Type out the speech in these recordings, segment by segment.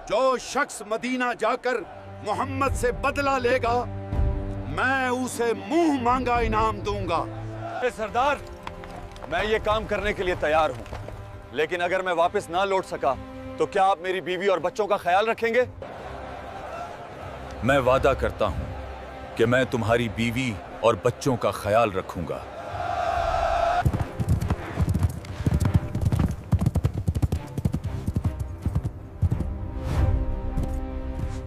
جو شخص مدینہ جا کر محمد سے بدلہ لے گا میں اسے منہ مانگا انعام دوں گا۔ سردار، میں یہ کام کرنے کے لیے تیار ہوں، لیکن اگر میں واپس نہ لوٹ سکا تو کیا آپ میری بیوی اور بچوں کا خیال رکھیں گے؟ میں وعدہ کرتا ہوں کہ میں تمہاری بیوی اور بچوں کا خیال رکھوں گا۔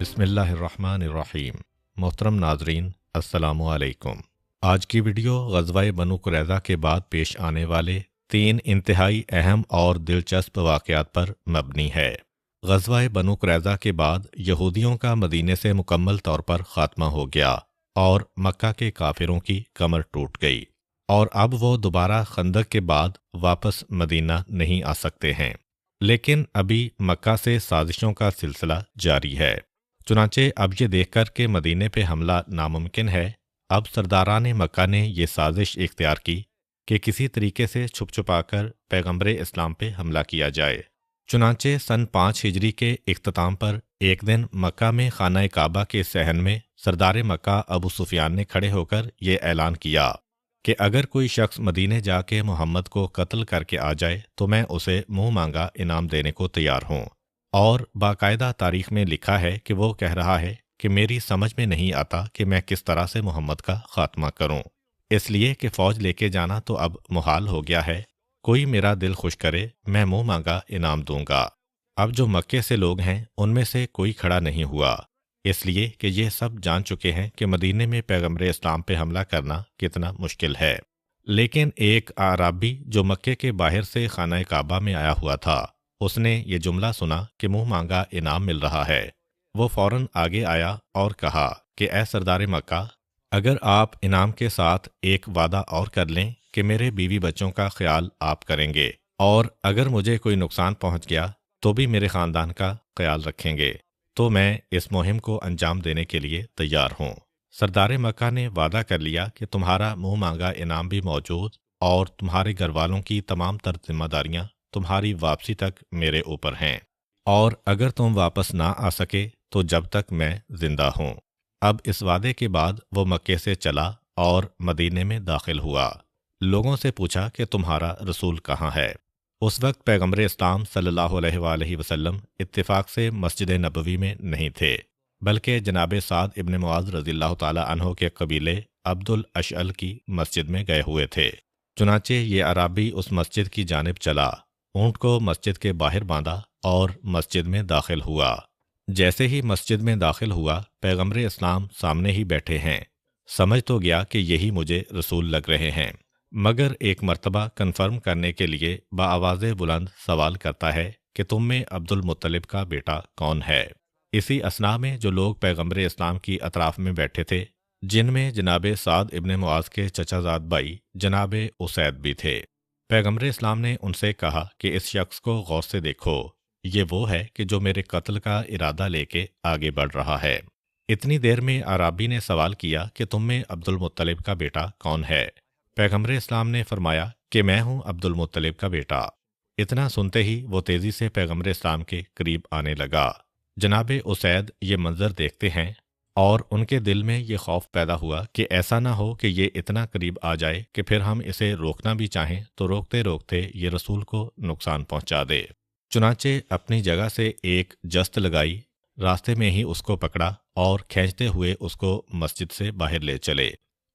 بسم اللہ الرحمن الرحیم۔ محترم ناظرین، السلام علیکم۔ آج کی ویڈیو غزوہ بنو قریظہ کے بعد پیش آنے والے 3 انتہائی اہم اور دلچسپ واقعات پر مبنی ہے۔ غزوہ بنو قریظہ کے بعد یہودیوں کا مدینے سے مکمل طور پر خاتمہ ہو گیا اور مکہ کے کافروں کی کمر ٹوٹ گئی، اور اب وہ دوبارہ خندق کے بعد واپس مدینہ نہیں آ سکتے ہیں۔ لیکن ابھی مکہ سے سازشوں کا سلسلہ جاری ہے۔ چنانچہ اب یہ دیکھ کر کہ مدینے پہ حملہ ناممکن ہے، اب سرداران مکہ نے یہ سازش اختیار کی کہ کسی طریقے سے چھپ چھپا کر پیغمبر اسلام پہ حملہ کیا جائے۔ چنانچہ سن 5 ہجری کے اختتام پر ایک دن مکہ میں خانہ کعبہ کے صحن میں سردار مکہ ابو سفیان نے کھڑے ہو کر یہ اعلان کیا کہ اگر کوئی شخص مدینے جا کے محمد کو قتل کر کے آ جائے تو میں اسے منہ مانگا انعام دینے کو تیار ہوں، اور باقاعدہ تاریخ میں لکھا ہے کہ وہ کہہ رہا ہے کہ میری سمجھ میں نہیں آتا کہ میں کس طرح سے محمد کا خاتمہ کروں، اس لیے کہ فوج لے کے جانا تو اب محال ہو گیا ہے، کوئی میرا دل خوش کرے میں منہ مانگا انعام دوں گا۔ اب جو مکے سے لوگ ہیں ان میں سے کوئی کھڑا نہیں ہوا، اس لیے کہ یہ سب جان چکے ہیں کہ مدینے میں پیغمبر اسلام پہ حملہ کرنا کتنا مشکل ہے۔ لیکن ایک اعرابی جو مکے کے باہر سے خانہ کعبہ میں آیا ہوا تھا، اس نے یہ جملہ سنا کہ منہ مانگا انعام مل رہا ہے۔ وہ فوراً آگے آیا اور کہا کہ اے سردار مکہ، اگر آپ انعام کے ساتھ ایک وعدہ اور کر لیں کہ میرے بیوی بچوں کا خیال آپ کریں گے، اور اگر مجھے کوئی نقصان پہنچ گیا تو بھی میرے خاندان کا خیال رکھیں گے، تو میں اس مہم کو انجام دینے کے لیے تیار ہوں۔ سردار مکہ نے وعدہ کر لیا کہ تمہارا منہ مانگا انعام بھی موجود، اور تمہارے گھر والوں کی تمام تر ذمہ داریاں تمہاری واپسی تک میرے اوپر ہیں، اور اگر تم واپس نہ آ سکے تو جب تک میں زندہ ہوں۔ اب اس وعدے کے بعد وہ مکے سے چلا اور مدینے میں داخل ہوا۔ لوگوں سے پوچھا کہ تمہارا رسول کہاں ہے؟ اس وقت پیغمبر اسلام صلی اللہ علیہ وآلہ وسلم اتفاق سے مسجد نبوی میں نہیں تھے، بلکہ جناب سعد ابن معاذ رضی اللہ تعالی عنہ کے قبیلے عبد الاشعل کی مسجد میں گئے ہوئے تھے۔ چنانچہ یہ عرابی اس مسجد کی جانب چلا، اونٹ کو مسجد کے باہر باندھا اور مسجد میں داخل ہوا۔ جیسے ہی مسجد میں داخل ہوا، پیغمبر اسلام سامنے ہی بیٹھے ہیں۔ سمجھ تو گیا کہ یہی مجھے رسول لگ رہے ہیں، مگر ایک مرتبہ کنفرم کرنے کے لیے بآواز بلند سوال کرتا ہے کہ تم میں عبد المطلب کا بیٹا کون ہے؟ اسی اثناء میں جو لوگ پیغمبر اسلام کی اطراف میں بیٹھے تھے، جن میں جناب سعد ابن معاذ کے چچا زاد بھائی جناب اسید بھی تھے، پیغمبر اسلام نے ان سے کہا کہ اس شخص کو غور سے دیکھو، یہ وہ ہے کہ جو میرے قتل کا ارادہ لے کے آگے بڑھ رہا ہے۔ اتنی دیر میں عرابی نے سوال کیا کہ تم میں عبد المطلب کا بیٹا کون ہے؟ پیغمبر اسلام نے فرمایا کہ میں ہوں عبد المطلب کا بیٹا۔ اتنا سنتے ہی وہ تیزی سے پیغمبر اسلام کے قریب آنے لگا۔ جناب اسید یہ منظر دیکھتے ہیں اور ان کے دل میں یہ خوف پیدا ہوا کہ ایسا نہ ہو کہ یہ اتنا قریب آ جائے کہ پھر ہم اسے روکنا بھی چاہیں تو روکتے روکتے یہ رسول کو نقصان پہنچا دے۔ چنانچہ اپنی جگہ سے ایک جست لگائی، راستے میں ہی اس کو پکڑا اور کھینچتے ہوئے اس کو مسجد سے باہر لے چلے۔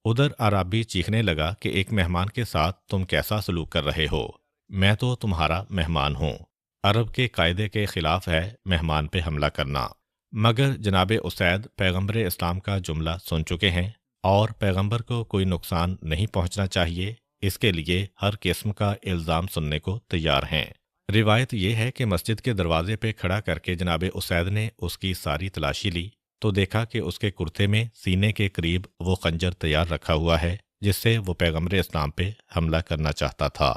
ادھر عرابی چیخنے لگا کہ ایک مہمان کے ساتھ تم کیسا سلوک کر رہے ہو؟ میں تو تمہارا مہمان ہوں۔ عرب کے قاعدے کے خلاف ہے مہمان پہ حملہ کرنا، مگر جناب اسید پیغمبر اسلام کا جملہ سن چکے ہیں اور پیغمبر کو کوئی نقصان نہیں پہنچنا چاہیے، اس کے لیے ہر قسم کا الزام سننے کو تیار ہیں۔ روایت یہ ہے کہ مسجد کے دروازے پہ کھڑا کر کے جناب اسید نے اس کی ساری تلاشی لی تو دیکھا کہ اس کے کرتے میں سینے کے قریب وہ خنجر تیار رکھا ہوا ہے جس سے وہ پیغمبر اسلام پہ حملہ کرنا چاہتا تھا۔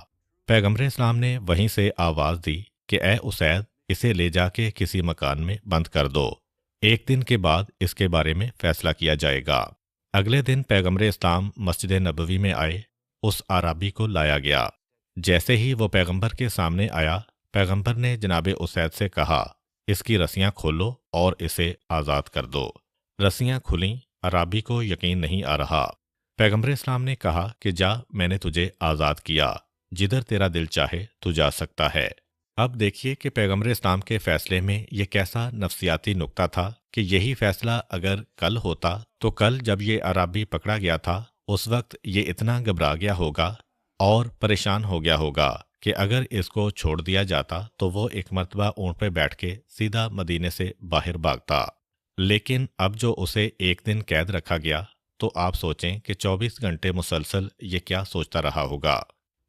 پیغمبر اسلام نے وہیں سے آواز دی کہ اے اسید، اسے لے جا کے کسی مکان میں بند کر دو، ایک دن کے بعد اس کے بارے میں فیصلہ کیا جائے گا۔ اگلے دن پیغمبر اسلام مسجد نبوی میں آئے، اس اعرابی کو لایا گیا۔ جیسے ہی وہ پیغمبر کے سامنے آیا، پیغمبر نے جناب اسید سے کہا اس کی رسیاں کھولو اور اسے آزاد کر دو۔ رسیاں کھلیں، عرابی کو یقین نہیں آ رہا۔ پیغمبر اسلام نے کہا کہ جا، میں نے تجھے آزاد کیا، جدھر تیرا دل چاہے تو جا سکتا ہے۔ اب دیکھیے کہ پیغمبر اسلام کے فیصلے میں یہ کیسا نفسیاتی نکتہ تھا کہ یہی فیصلہ اگر کل ہوتا تو کل جب یہ عرابی پکڑا گیا تھا اس وقت یہ اتنا گھبرا گیا ہوگا اور پریشان ہو گیا ہوگا کہ اگر اس کو چھوڑ دیا جاتا تو وہ ایک مرتبہ اونٹ پہ بیٹھ کے سیدھا مدینے سے باہر بھاگتا۔ لیکن اب جو اسے ایک دن قید رکھا گیا تو آپ سوچیں کہ 24 گھنٹے مسلسل یہ کیا سوچتا رہا ہوگا،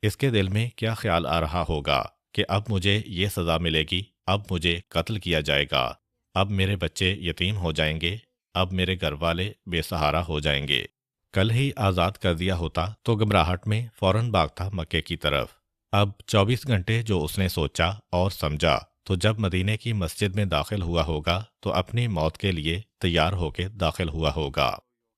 اس کے دل میں کیا خیال آ رہا ہوگا کہ اب مجھے یہ سزا ملے گی، اب مجھے قتل کیا جائے گا، اب میرے بچے یتیم ہو جائیں گے، اب میرے گھر والے بے سہارا ہو جائیں گے۔ کل ہی آزاد کر دیا ہوتا تو گھبراہٹ میں فوراً بھاگتا مکے کی طرف۔ اب 24 گھنٹے جو اس نے سوچا اور سمجھا تو جب مدینے کی مسجد میں داخل ہوا ہوگا تو اپنی موت کے لیے تیار ہو کے داخل ہوا ہوگا۔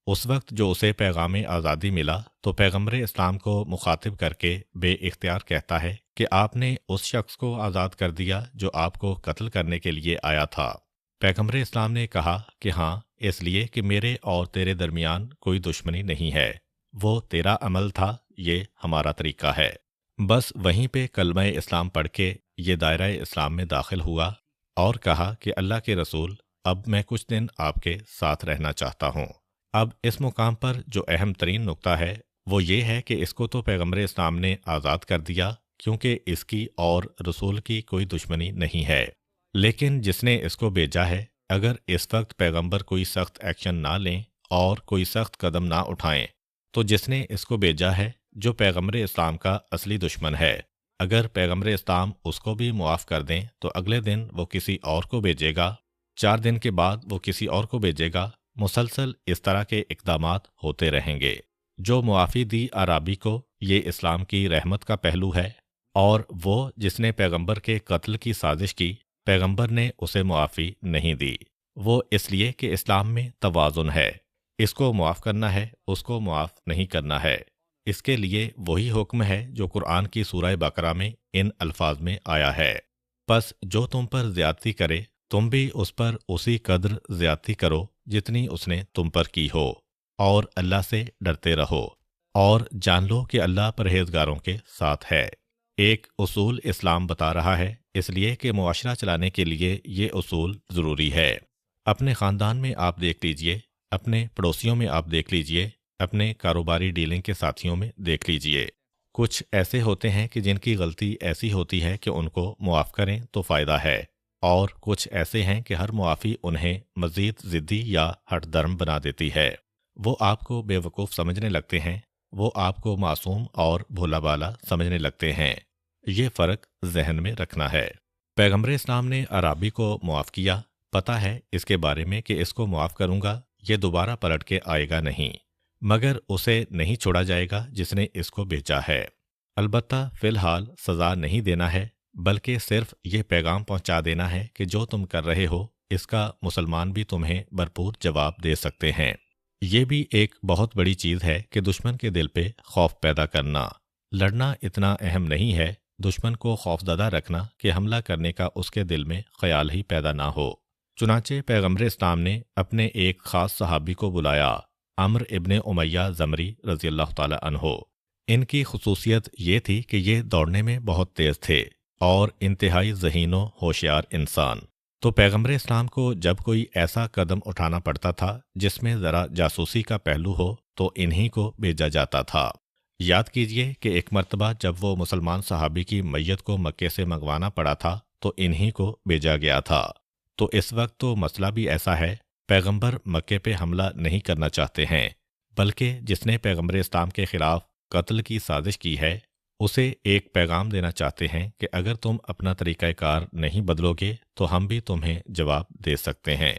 اس وقت جو اسے پیغام آزادی ملا تو پیغمبر اسلام کو مخاطب کر کے بے اختیار کہتا ہے کہ آپ نے اس شخص کو آزاد کر دیا جو آپ کو قتل کرنے کے لیے آیا تھا۔ پیغمبر اسلام نے کہا کہ ہاں، اس لیے کہ میرے اور تیرے درمیان کوئی دشمنی نہیں ہے، وہ تیرا عمل تھا، یہ ہمارا طریقہ ہے۔ بس وہیں پہ کلمہ اسلام پڑھ کے یہ دائرہ اسلام میں داخل ہوا اور کہا کہ اللہ کے رسول، اب میں کچھ دن آپ کے ساتھ رہنا چاہتا ہوں۔ اب اس مقام پر جو اہم ترین نقطہ ہے وہ یہ ہے کہ اس کو تو پیغمبر اسلام نے آزاد کر دیا کیونکہ اس کی اور رسول کی کوئی دشمنی نہیں ہے، لیکن جس نے اس کو بھیجا ہے اگر اس وقت پیغمبر کوئی سخت ایکشن نہ لیں اور کوئی سخت قدم نہ اٹھائیں تو جس نے اس کو بھیجا ہے جو پیغمبر اسلام کا اصلی دشمن ہے، اگر پیغمبر اسلام اس کو بھی معاف کر دیں تو اگلے دن وہ کسی اور کو بھیجے گا، 4 دن کے بعد وہ کسی اور کو بھیجے گا، مسلسل اس طرح کے اقدامات ہوتے رہیں گے۔ جو معافی دی عرابی کو، یہ اسلام کی رحمت کا پہلو ہے، اور وہ جس نے پیغمبر کے قتل کی سازش کی، پیغمبر نے اسے معافی نہیں دی۔ وہ اس لیے کہ اسلام میں توازن ہے، اس کو معاف کرنا ہے، اس کو معاف نہیں کرنا ہے۔ اس کے لیے وہی حکم ہے جو قرآن کی سورہ بقرہ میں ان الفاظ میں آیا ہے، پس جو تم پر زیادتی کرے تم بھی اس پر اسی قدر زیادتی کرو جتنی اس نے تم پر کی ہو، اور اللہ سے ڈرتے رہو، اور جان لو کہ اللہ پرہیزگاروں کے ساتھ ہے۔ ایک اصول اسلام بتا رہا ہے، اس لیے کہ معاشرہ چلانے کے لیے یہ اصول ضروری ہے۔ اپنے خاندان میں آپ دیکھ لیجئے، اپنے پڑوسیوں میں آپ دیکھ لیجئے، اپنے کاروباری ڈیلنگ کے ساتھیوں میں دیکھ لیجئے، کچھ ایسے ہوتے ہیں کہ جن کی غلطی ایسی ہوتی ہے کہ ان کو معاف کریں تو فائدہ ہے، اور کچھ ایسے ہیں کہ ہر معافی انہیں مزید ضدی یا ہٹ درم بنا دیتی ہے۔ وہ آپ کو بے وقوف سمجھنے لگتے ہیں، وہ آپ کو معصوم اور بھولا بالا سمجھنے لگتے ہیں۔ یہ فرق ذہن میں رکھنا ہے۔ پیغمبر اسلام نے عرابی کو معاف کیا، پتہ ہے اس کے بارے میں کہ اس کو معاف کروں گا یہ دوبارہ پلٹ کے آئے گا نہیں، مگر اسے نہیں چھوڑا جائے گا جس نے اس کو بھیجا ہے۔ البتہ فی الحال سزا نہیں دینا ہے، بلکہ صرف یہ پیغام پہنچا دینا ہے کہ جو تم کر رہے ہو اس کا مسلمان بھی تمہیں بھرپور جواب دے سکتے ہیں۔ یہ بھی ایک بہت بڑی چیز ہے کہ دشمن کے دل پہ خوف پیدا کرنا۔ لڑنا اتنا اہم نہیں ہے، دشمن کو خوفزدہ رکھنا کہ حملہ کرنے کا اس کے دل میں خیال ہی پیدا نہ ہو۔ چنانچہ پیغمبر اسلام نے اپنے ایک خاص صحابی کو بلایا، عمرو ابن امیہ زمری رضی اللہ تعالی عنہ۔ ان کی خصوصیت یہ تھی کہ یہ دوڑنے میں بہت تیز تھے اور انتہائی ذہین و ہوشیار انسان۔ تو پیغمبر اسلام کو جب کوئی ایسا قدم اٹھانا پڑتا تھا جس میں ذرا جاسوسی کا پہلو ہو تو انہی کو بھیجا جاتا تھا۔ یاد کیجئے کہ ایک مرتبہ جب وہ مسلمان صحابی کی میت کو مکے سے منگوانا پڑا تھا تو انہی کو بھیجا گیا تھا۔ تو اس وقت تو مسئلہ بھی ایسا ہے، پیغمبر مکے پہ حملہ نہیں کرنا چاہتے ہیں، بلکہ جس نے پیغمبر اسلام کے خلاف قتل کی سازش کی ہے اسے ایک پیغام دینا چاہتے ہیں کہ اگر تم اپنا طریقہ کار نہیں بدلو گے تو ہم بھی تمہیں جواب دے سکتے ہیں۔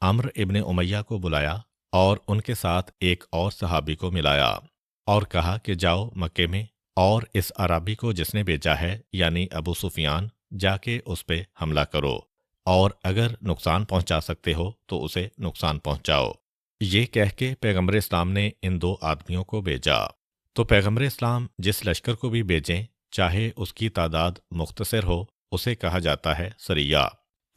عمرو ابن امیہ کو بلایا اور ان کے ساتھ ایک اور صحابی کو ملایا اور کہا کہ جاؤ مکے میں اور اس عرابی کو جس نے بھیجا ہے یعنی ابو سفیان، جا کے اس پہ حملہ کرو، اور اگر نقصان پہنچا سکتے ہو تو اسے نقصان پہنچاؤ۔ یہ کہہ کے پیغمبر اسلام نے ان 2 آدمیوں کو بھیجا۔ تو پیغمبر اسلام جس لشکر کو بھی بھیجیں، چاہے اس کی تعداد مختصر ہو، اسے کہا جاتا ہے سریہ۔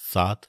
7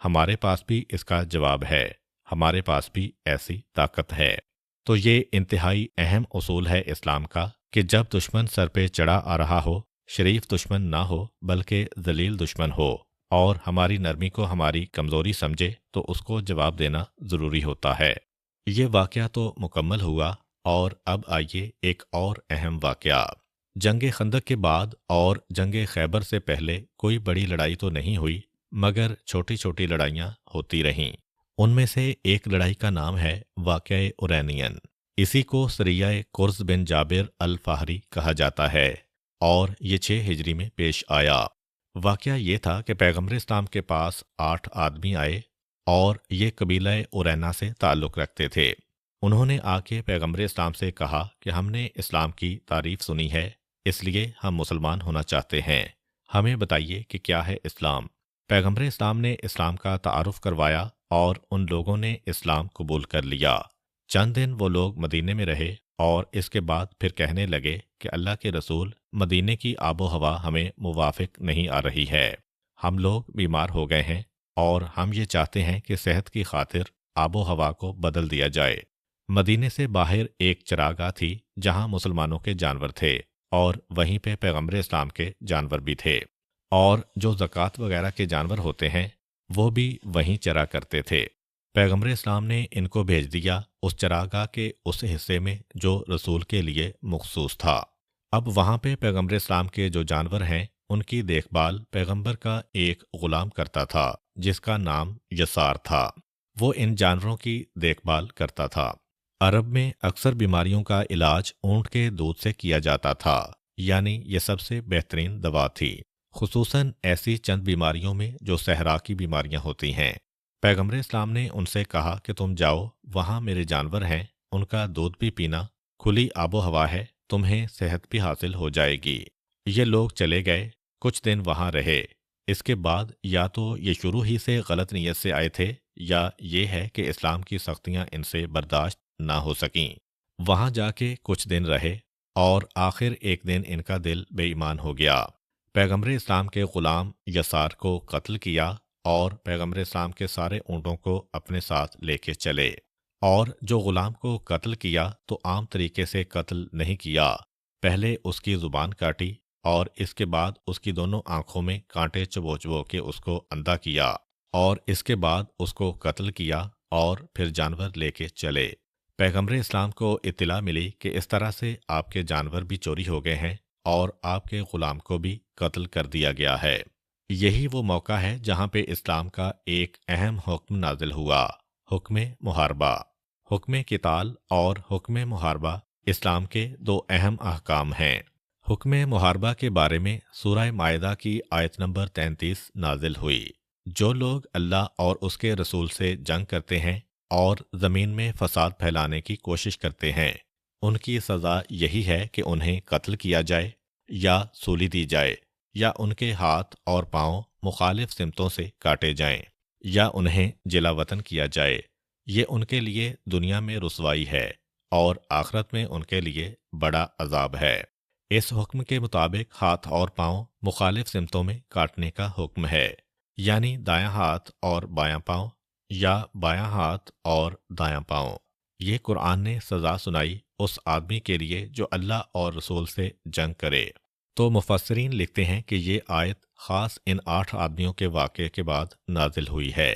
ہمارے پاس بھی اس کا جواب ہے، ہمارے پاس بھی ایسی طاقت ہے۔ تو یہ انتہائی اہم اصول ہے اسلام کا کہ جب دشمن سر پہ چڑھا آ رہا ہو، شریف دشمن نہ ہو بلکہ ذلیل دشمن ہو، اور ہماری نرمی کو ہماری کمزوری سمجھے تو اس کو جواب دینا ضروری ہوتا ہے۔ یہ واقعہ تو مکمل ہوا، اور اب آئیے ایک اور اہم واقعہ۔ جنگ خندق کے بعد اور جنگ خیبر سے پہلے کوئی بڑی لڑائی تو نہیں ہوئی، مگر چھوٹی چھوٹی لڑائیاں ہوتی رہیں۔ ان میں سے ایک لڑائی کا نام ہے واقعہ اورینین۔ اسی کو سریہ کرز بن جابر الفہری کہا جاتا ہے، اور یہ 6 ہجری میں پیش آیا۔ واقعہ یہ تھا کہ پیغمبر اسلام کے پاس 8 آدمی آئے، اور یہ قبیلہ اورینا سے تعلق رکھتے تھے۔ انہوں نے آ کے پیغمبر اسلام سے کہا کہ ہم نے اسلام کی تعریف سنی ہے، اس لیے ہم مسلمان ہونا چاہتے ہیں، ہمیں بتائیے کہ کیا ہے اسلام۔ پیغمبر اسلام نے اسلام کا تعارف کروایا، اور ان لوگوں نے اسلام قبول کر لیا۔ چند دن وہ لوگ مدینے میں رہے، اور اس کے بعد پھر کہنے لگے کہ اللہ کے رسول، مدینے کی آب و ہوا ہمیں موافق نہیں آ رہی ہے، ہم لوگ بیمار ہو گئے ہیں، اور ہم یہ چاہتے ہیں کہ صحت کی خاطر آب و ہوا کو بدل دیا جائے۔ مدینے سے باہر ایک چراگاہ تھی جہاں مسلمانوں کے جانور تھے، اور وہیں پہ پیغمبر اسلام کے جانور بھی تھے، اور جو زکوٰۃ وغیرہ کے جانور ہوتے ہیں وہ بھی وہیں چرا کرتے تھے۔ پیغمبر اسلام نے ان کو بھیج دیا اس چراگاہ کے اس حصے میں جو رسول کے لیے مخصوص تھا۔ اب وہاں پہ پیغمبر اسلام کے جو جانور ہیں ان کی دیکھ بھال پیغمبر کا ایک غلام کرتا تھا جس کا نام یسار تھا۔ وہ ان جانوروں کی دیکھ بھال کرتا تھا۔ عرب میں اکثر بیماریوں کا علاج اونٹ کے دودھ سے کیا جاتا تھا، یعنی یہ سب سے بہترین دوا تھی، خصوصاً ایسی چند بیماریوں میں جو صحرا کی بیماریاں ہوتی ہیں۔ پیغمبر اسلام نے ان سے کہا کہ تم جاؤ، وہاں میرے جانور ہیں، ان کا دودھ بھی پینا، کھلی آب و ہوا ہے، تمہیں صحت بھی حاصل ہو جائے گی۔ یہ لوگ چلے گئے، کچھ دن وہاں رہے۔ اس کے بعد یا تو یہ شروع ہی سے غلط نیت سے آئے تھے، یا یہ ہے کہ اسلام کی سختیاں ان سے برداشت نہ ہو سکیں۔ وہاں جا کے کچھ دن رہے، اور آخر ایک دن ان کا دل بے ایمان ہو گیا۔ پیغمبر اسلام کے غلام یسار کو قتل کیا، اور پیغمبر اسلام کے سارے اونٹوں کو اپنے ساتھ لے کے چلے۔ اور جو غلام کو قتل کیا تو عام طریقے سے قتل نہیں کیا، پہلے اس کی زبان کاٹی، اور اس کے بعد اس کی دونوں آنکھوں میں کانٹے چبو چبو کے اس کو اندھا کیا، اور اس کے بعد اس کو قتل کیا، اور پھر جانور لے کے چلے۔ پیغمبر اسلام کو اطلاع ملی کہ اس طرح سے آپ کے جانور بھی چوری ہو گئے ہیں، اور آپ کے غلام کو بھی قتل کر دیا گیا ہے۔ یہی وہ موقع ہے جہاں پہ اسلام کا ایک اہم حکم نازل ہوا، حکم محاربہ۔ حکم قتال اور حکم محاربہ اسلام کے 2 اہم احکام ہیں۔ حکم محاربہ کے بارے میں سورہ مائدہ کی آیت نمبر 33 نازل ہوئی۔ جو لوگ اللہ اور اس کے رسول سے جنگ کرتے ہیں اور زمین میں فساد پھیلانے کی کوشش کرتے ہیں، ان کی سزا یہی ہے کہ انہیں قتل کیا جائے، یا سولی دی جائے، یا ان کے ہاتھ اور پاؤں مخالف سمتوں سے کاٹے جائیں، یا انہیں جلا وطن کیا جائے۔ یہ ان کے لیے دنیا میں رسوائی ہے، اور آخرت میں ان کے لیے بڑا عذاب ہے۔ اس حکم کے مطابق ہاتھ اور پاؤں مخالف سمتوں میں کاٹنے کا حکم ہے، یعنی دایاں ہاتھ اور بایاں پاؤں، یا بایاں ہاتھ اور دایاں پاؤں۔ یہ قرآن نے سزا سنائی اس آدمی کے لیے جو اللہ اور رسول سے جنگ کرے۔ تو مفسرین لکھتے ہیں کہ یہ آیت خاص ان 8 آدمیوں کے واقعے کے بعد نازل ہوئی ہے،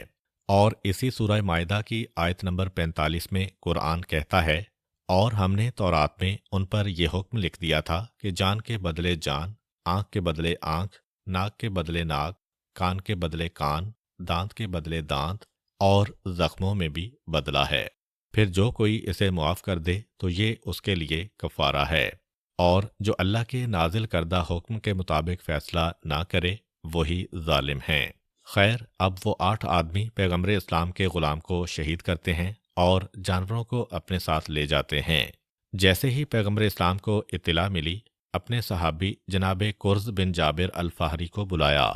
اور اسی سورہ مائدہ کی آیت نمبر 45 میں قرآن کہتا ہے، اور ہم نے تورات میں ان پر یہ حکم لکھ دیا تھا کہ جان کے بدلے جان، آنکھ کے بدلے آنکھ، ناک کے بدلے ناک، کان کے بدلے کان، دانت کے بدلے دانت، اور زخموں میں بھی بدلہ ہے۔ پھر جو کوئی اسے معاف کر دے تو یہ اس کے لیے کفارہ ہے، اور جو اللہ کے نازل کردہ حکم کے مطابق فیصلہ نہ کرے وہی ظالم ہیں۔ خیر، اب وہ 8 آدمی پیغمبر اسلام کے غلام کو شہید کرتے ہیں اور جانوروں کو اپنے ساتھ لے جاتے ہیں۔ جیسے ہی پیغمبر اسلام کو اطلاع ملی، اپنے صحابی جناب کرز بن جابر الفہری کو بلایا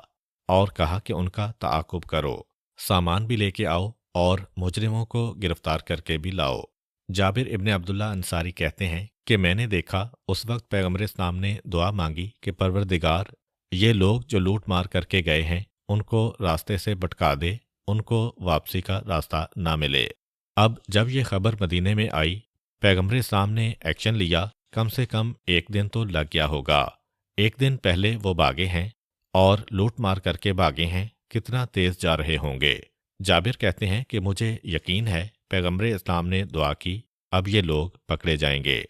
اور کہا کہ ان کا تعاقب کرو، سامان بھی لے کے آؤ اور مجرموں کو گرفتار کر کے بھی لاؤ۔ جابر ابن عبداللہ انصاری کہتے ہیں کہ میں نے دیکھا اس وقت پیغمبر اسلام نے دعا مانگی کہ پروردگار، یہ لوگ جو لوٹ مار کر کے گئے ہیں ان کو راستے سے بھٹکا دے، ان کو واپسی کا راستہ نہ ملے۔ اب جب یہ خبر مدینے میں آئی، پیغمبر اسلام نے ایکشن لیا۔ کم سے کم 1 دن تو لگ گیا ہوگا۔ 1 دن پہلے وہ بھاگے ہیں اور لوٹ مار کر کے بھاگے ہیں، کتنا تیز جا رہے ہوں گے۔ جابر کہتے ہیں کہ مجھے یقین ہے پیغمبر اسلام نے دعا کی، اب یہ لوگ پکڑے جائیں گے،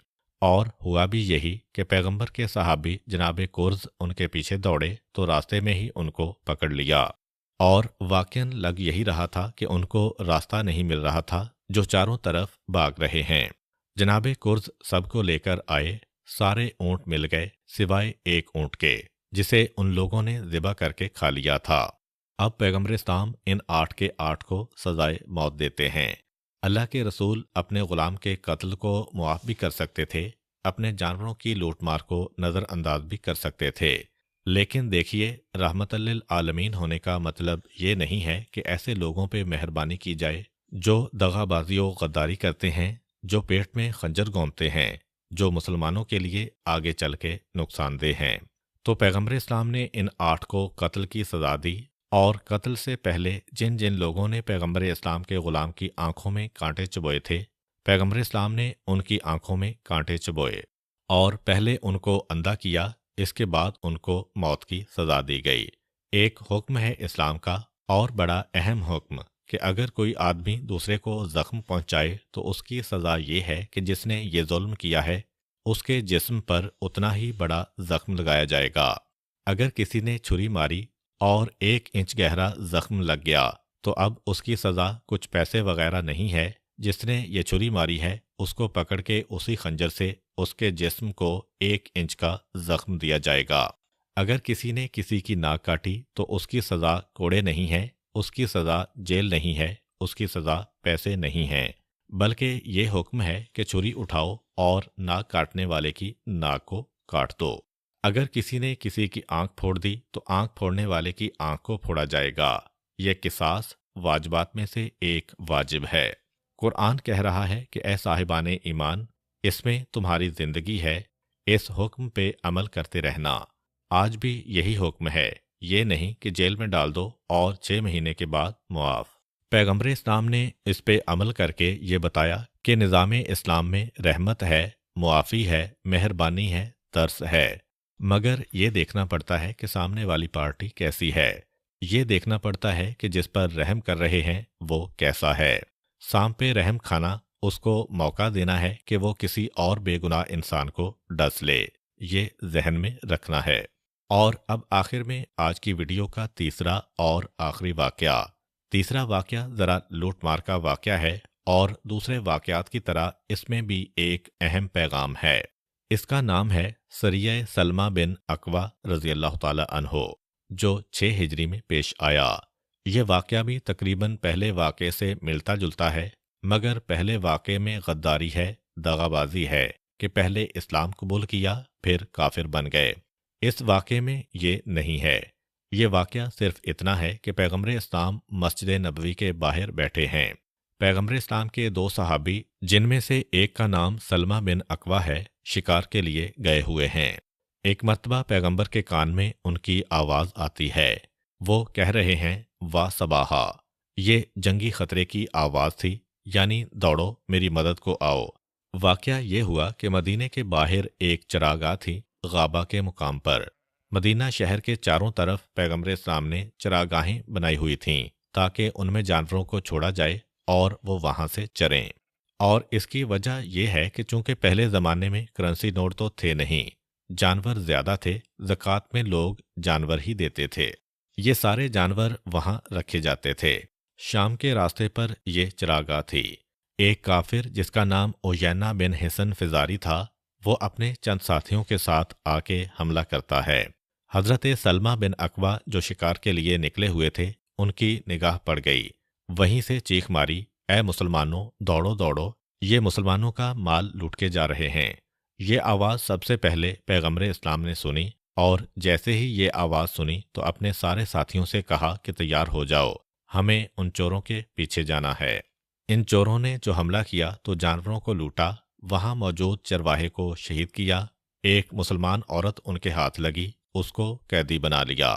اور ہوا بھی یہی کہ پیغمبر کے صحابی جناب کرز ان کے پیچھے دوڑے تو راستے میں ہی ان کو پکڑ لیا، اور واقعاً لگ یہی رہا تھا کہ ان کو راستہ نہیں مل رہا تھا، جو چاروں طرف بھاگ رہے ہیں۔ جناب کرز سب کو لے کر آئے، سارے اونٹ مل گئے سوائے ایک اونٹ کے، جسے ان لوگوں نے ذبح کر کے کھا لیا تھا۔ اب پیغمبر اسلام ان 8 کے 8 کو سزائے موت دیتے ہیں۔ اللہ کے رسول اپنے غلام کے قتل کو معاف بھی کر سکتے تھے، اپنے جانوروں کی لوٹ مار کو نظر انداز بھی کر سکتے تھے، لیکن دیکھیے، رحمت للعالمین ہونے کا مطلب یہ نہیں ہے کہ ایسے لوگوں پہ مہربانی کی جائے جو دغا بازی و غداری کرتے ہیں، جو پیٹ میں خنجر گھونتے ہیں، جو مسلمانوں کے لیے آگے چل کے نقصان دہ ہیں۔ تو پیغمبر اسلام نے ان 8 کو قتل کی سزا دی، اور قتل سے پہلے جن جن لوگوں نے پیغمبر اسلام کے غلام کی آنکھوں میں کانٹے چبوئے تھے، پیغمبر اسلام نے ان کی آنکھوں میں کانٹے چبوئے اور پہلے ان کو اندھا کیا، اس کے بعد ان کو موت کی سزا دی گئی۔ ایک حکم ہے اسلام کا، اور بڑا اہم حکم، کہ اگر کوئی آدمی دوسرے کو زخم پہنچائے تو اس کی سزا یہ ہے کہ جس نے یہ ظلم کیا ہے اس کے جسم پر اتنا ہی بڑا زخم لگایا جائے گا۔ اگر کسی نے چھری ماری اور 1 انچ گہرا زخم لگ گیا تو اب اس کی سزا کچھ پیسے وغیرہ نہیں ہے، جس نے یہ چھری ماری ہے اس کو پکڑ کے اسی خنجر سے اس کے جسم کو 1 انچ کا زخم دیا جائے گا۔ اگر کسی نے کسی کی ناک کاٹی تو اس کی سزا کوڑے نہیں ہے، اس کی سزا جیل نہیں ہے، اس کی سزا پیسے نہیں ہیں، بلکہ یہ حکم ہے کہ چھری اٹھاؤ اور ناک کاٹنے والے کی ناک کو کاٹ دو۔ اگر کسی نے کسی کی آنکھ پھوڑ دی تو آنکھ پھوڑنے والے کی آنکھ کو پھوڑا جائے گا۔ یہ قصاص واجبات میں سے ایک واجب ہے۔ قرآن کہہ رہا ہے کہ اے صاحبان ایمان، اس میں تمہاری زندگی ہے، اس حکم پہ عمل کرتے رہنا۔ آج بھی یہی حکم ہے، یہ نہیں کہ جیل میں ڈال دو اور 6 مہینے کے بعد معاف۔ پیغمبر اسلام نے اس پہ عمل کر کے یہ بتایا کہ نظام اسلام میں رحمت ہے، معافی ہے، مہربانی ہے، ترس ہے، مگر یہ دیکھنا پڑتا ہے کہ سامنے والی پارٹی کیسی ہے، یہ دیکھنا پڑتا ہے کہ جس پر رحم کر رہے ہیں وہ کیسا ہے۔ سام پہ رحم کھانا، اس کو موقع دینا ہے کہ وہ کسی اور بے گناہ انسان کو ڈس لے، یہ ذہن میں رکھنا ہے۔ اور اب آخر میں آج کی ویڈیو کا تیسرا اور آخری واقعہ۔ تیسرا واقعہ ذرا لوٹ مار کا واقعہ ہے، اور دوسرے واقعات کی طرح اس میں بھی ایک اہم پیغام ہے۔ اس کا نام ہے سریہ سلمہ بن اکوع رضی اللہ تعالی عنہ، جو 6 ہجری میں پیش آیا۔ یہ واقعہ بھی تقریباً پہلے واقعے سے ملتا جلتا ہے، مگر پہلے واقعے میں غداری ہے، دغا بازی ہے کہ پہلے اسلام قبول کیا پھر کافر بن گئے۔ اس واقعے میں یہ نہیں ہے۔ یہ واقعہ صرف اتنا ہے کہ پیغمبر اسلام مسجد نبوی کے باہر بیٹھے ہیں۔ پیغمبر اسلام کے 2 صحابی، جن میں سے ایک کا نام سلمہ بن اکوع ہے، شکار کے لیے گئے ہوئے ہیں۔ ایک مرتبہ پیغمبر کے کان میں ان کی آواز آتی ہے، وہ کہہ رہے ہیں واہ صباحا۔ یہ جنگی خطرے کی آواز تھی، یعنی دوڑو میری مدد کو آؤ۔ واقعہ یہ ہوا کہ مدینے کے باہر ایک چراگاہ تھی، غابہ کے مقام پر۔ مدینہ شہر کے چاروں طرف پیغمبر اسلام نے چراگاہیں بنائی ہوئی تھیں تاکہ ان میں جانوروں کو چھوڑا جائے اور وہ وہاں سے چریں۔ اور اس کی وجہ یہ ہے کہ چونکہ پہلے زمانے میں کرنسی نوٹ تو تھے نہیں، جانور زیادہ تھے، زکوٰۃ میں لوگ جانور ہی دیتے تھے، یہ سارے جانور وہاں رکھے جاتے تھے۔ شام کے راستے پر یہ چراگاہ تھی۔ ایک کافر جس کا نام اویینہ بن حصن فزاری تھا، وہ اپنے چند ساتھیوں کے ساتھ آ کے حملہ کرتا ہے۔ حضرت سلمہ بن اکوع جو شکار کے لیے نکلے ہوئے تھے، ان کی نگاہ پڑ گئی، وہیں سے چیخ ماری، اے مسلمانوں، دوڑو دوڑو، یہ مسلمانوں کا مال لوٹ کے جا رہے ہیں۔ یہ آواز سب سے پہلے پیغمبر اسلام نے سنی، اور جیسے ہی یہ آواز سنی تو اپنے سارے ساتھیوں سے کہا کہ تیار ہو جاؤ، ہمیں ان چوروں کے پیچھے جانا ہے۔ ان چوروں نے جو حملہ کیا تو جانوروں کو لوٹا، وہاں موجود چرواہے کو شہید کیا، ایک مسلمان عورت ان کے ہاتھ لگی، اس کو قیدی بنا لیا۔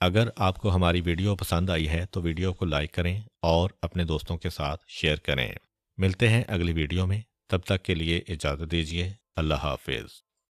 اگر آپ کو ہماری ویڈیو پسند آئی ہے تو ویڈیو کو لائک کریں اور اپنے دوستوں کے ساتھ شیئر کریں۔ ملتے ہیں اگلی ویڈیو میں، تب تک کے لیے اجازت دیجیے۔ اللہ حافظ۔